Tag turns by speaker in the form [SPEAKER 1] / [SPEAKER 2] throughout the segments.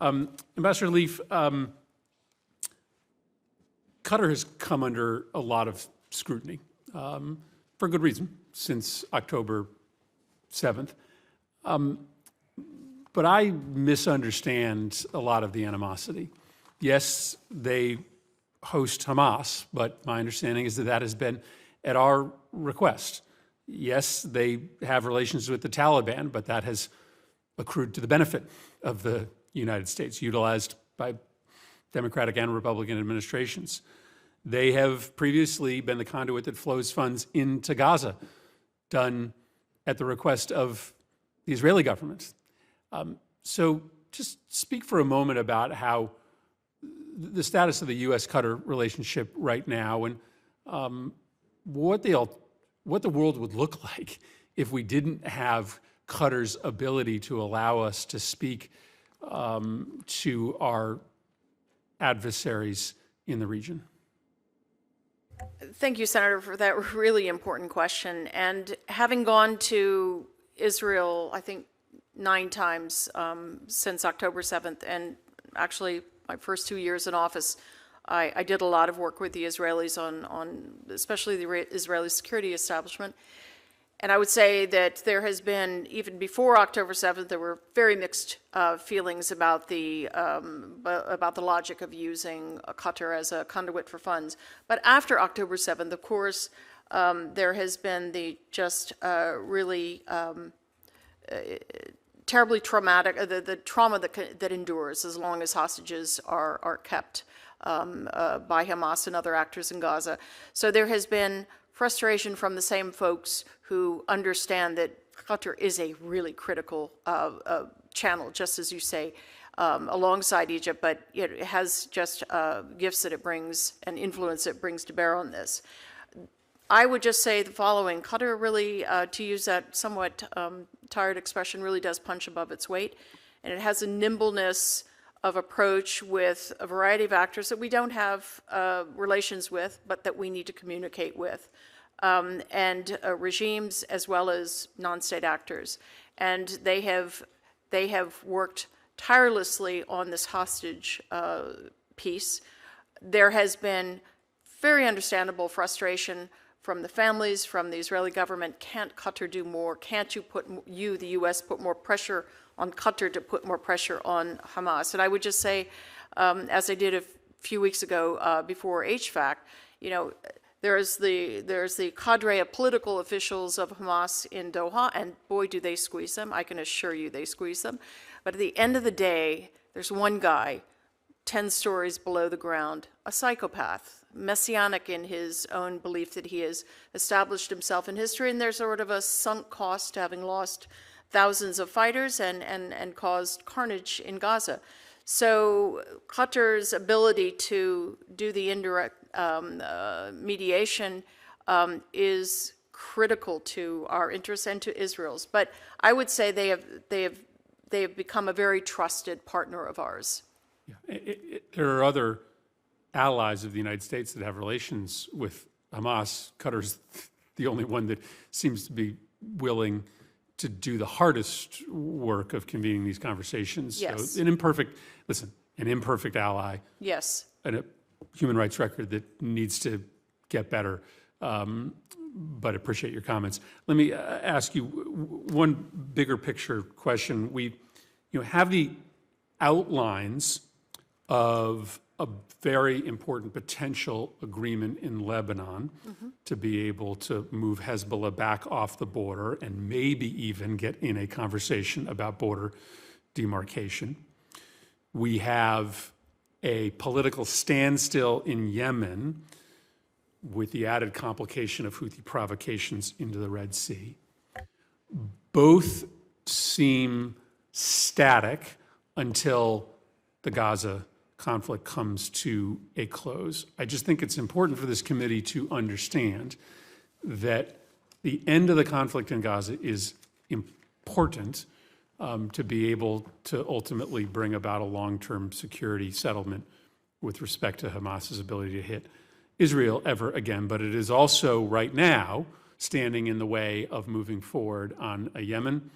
[SPEAKER 1] Ambassador Leaf, Qatar has come under a lot of scrutiny for good reason since October 7th. But I misunderstand a lot of the animosity. Yes, they host Hamas, but my understanding is that that has been at our request. Yes, they have relations with the Taliban, but that has accrued to the benefit of the United States, utilized by Democratic and Republican administrations. They have previously been the conduit that flows funds into Gaza, done at the request of the Israeli government. So just speak for a moment about how the status of the U.S.-Qatar relationship right now and what the world would look like if we didn't have Qatar's ability to allow us to speak to our adversaries in the region.
[SPEAKER 2] Thank you, Senator, for that really important question. And having gone to Israel, I think 9 times since October 7th, and actually my first 2 years in office, I did a lot of work with the Israelis on especially the Israeli security establishment. And I would say that there has been, even before October 7th, there were very mixed feelings about the logic of using Qatar as a conduit for funds. But after October 7th, of course, there has been the just really terribly traumatic, the trauma that endures as long as hostages are kept by Hamas and other actors in Gaza. So there has been frustration from the same folks who understand that Qatar is a really critical channel, just as you say, alongside Egypt, but it has just gifts that it brings and influence it brings to bear on this. I would just say the following: Qatar really, to use that somewhat tired expression, really does punch above its weight, and it has a nimbleness of approach with a variety of actors that we don't have relations with, but that we need to communicate with, and regimes as well as non-state actors. And they have worked tirelessly on this hostage piece. There has been very understandable frustration from the families, from the Israeli government. Can't Qatar do more? Can't the U.S., put more pressure on Qatar to put more pressure on Hamas? And I would just say, as I did a few weeks ago before HVAC, there's the cadre of political officials of Hamas in Doha, and boy, do they squeeze them. I can assure you they squeeze them. But at the end of the day, there's one guy 10 stories below the ground, a psychopath, messianic in his own belief that he has established himself in history, and there's sort of a sunk cost to having lost thousands of fighters and caused carnage in Gaza. So Qatar's ability to do the indirect mediation is critical to our interests and to Israel's. But I would say they have become a very trusted partner of ours.
[SPEAKER 1] Yeah. There are other allies of the United States that have relations with Hamas. Qatar's the only one that seems to be willing to do the hardest work of convening these conversations.
[SPEAKER 2] Yes.
[SPEAKER 1] So an imperfect ally.
[SPEAKER 2] Yes.
[SPEAKER 1] And a human rights record that needs to get better. But appreciate your comments. Let me ask you one bigger picture question. We have the outlines of a very important potential agreement in Lebanon to be able to move Hezbollah back off the border and maybe even get in a conversation about border demarcation. We have a political standstill in Yemen with the added complication of Houthi provocations into the Red Sea. Both seem static until the Gaza conflict comes to a close. I just think it's important for this committee to understand that the end of the conflict in Gaza is important to be able to ultimately bring about a long-term security settlement with respect to Hamas's ability to hit Israel ever again. But it is also right now standing in the way of moving forward on a Yemen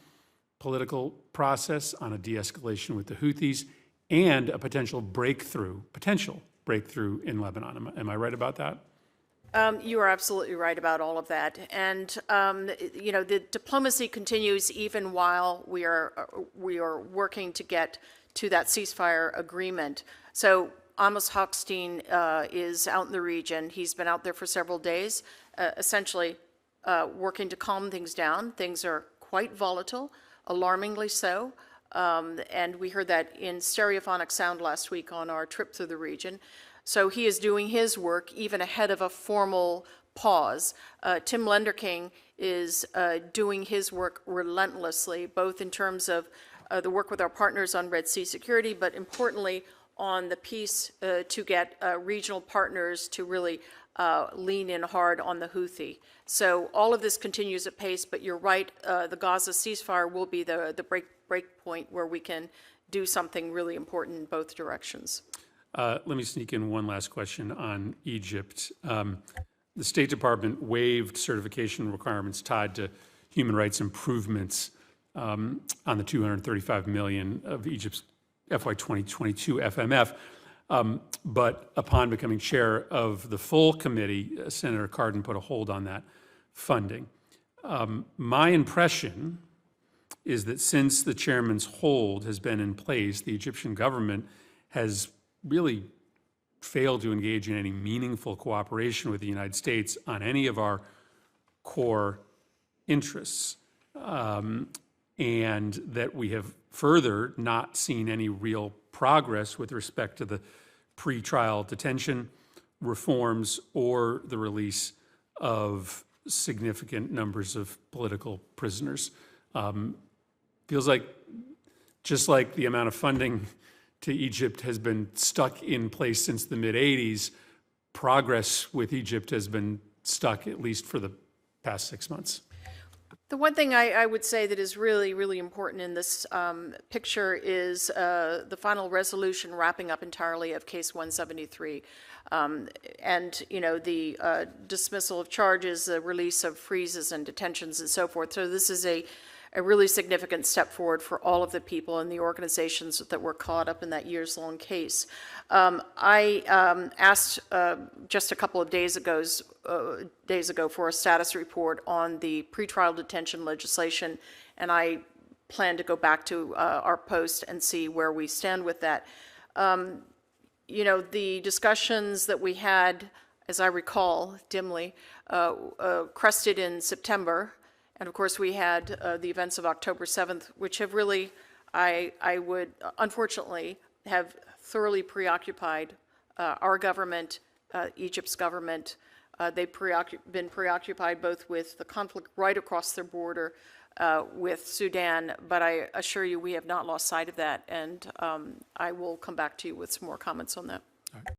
[SPEAKER 1] political process, on a de-escalation with the Houthis, and a potential breakthrough in Lebanon. Am I right about that?
[SPEAKER 2] You are absolutely right about all of that. And, the diplomacy continues even while we are working to get to that ceasefire agreement. So Amos Hochstein is out in the region. He's been out there for several days, essentially working to calm things down. Things are quite volatile, alarmingly so. And we heard that in stereophonic sound last week on our trip through the region. So he is doing his work even ahead of a formal pause. Tim Lenderking is doing his work relentlessly, both in terms of the work with our partners on Red Sea security, but importantly on the piece to get regional partners to really lean in hard on the Houthi. So all of this continues at pace, but you're right, the Gaza ceasefire will be the break point where we can do something really important in both directions.
[SPEAKER 1] Let me sneak in one last question on Egypt. The State Department waived certification requirements tied to human rights improvements on the $235 million of Egypt's FY 2022 FMF. But upon becoming chair of the full committee, Senator Cardin put a hold on that funding. My impression is that since the chairman's hold has been in place, the Egyptian government has really failed to engage in any meaningful cooperation with the United States on any of our core interests, and that we have further not seen any real progress with respect to the pretrial detention reforms or the release of significant numbers of political prisoners. Feels like, just like the amount of funding to Egypt has been stuck in place since the mid-'80s, progress with Egypt has been stuck at least for the past 6 months.
[SPEAKER 2] The one thing I would say that is really, really important in this picture is the final resolution wrapping up entirely of Case 173. And, the dismissal of charges, the release of freezes and detentions and so forth. So this is a really significant step forward for all of the people and the organizations that were caught up in that years-long case. I asked just a couple of days ago for a status report on the pretrial detention legislation, and I plan to go back to our post and see where we stand with that. The discussions that we had, as I recall dimly, crested in September. And of course, we had the events of October 7th, which have really, I would unfortunately have thoroughly preoccupied our government, Egypt's government. They've been preoccupied both with the conflict right across their border with Sudan, but I assure you we have not lost sight of that, and I will come back to you with some more comments on that.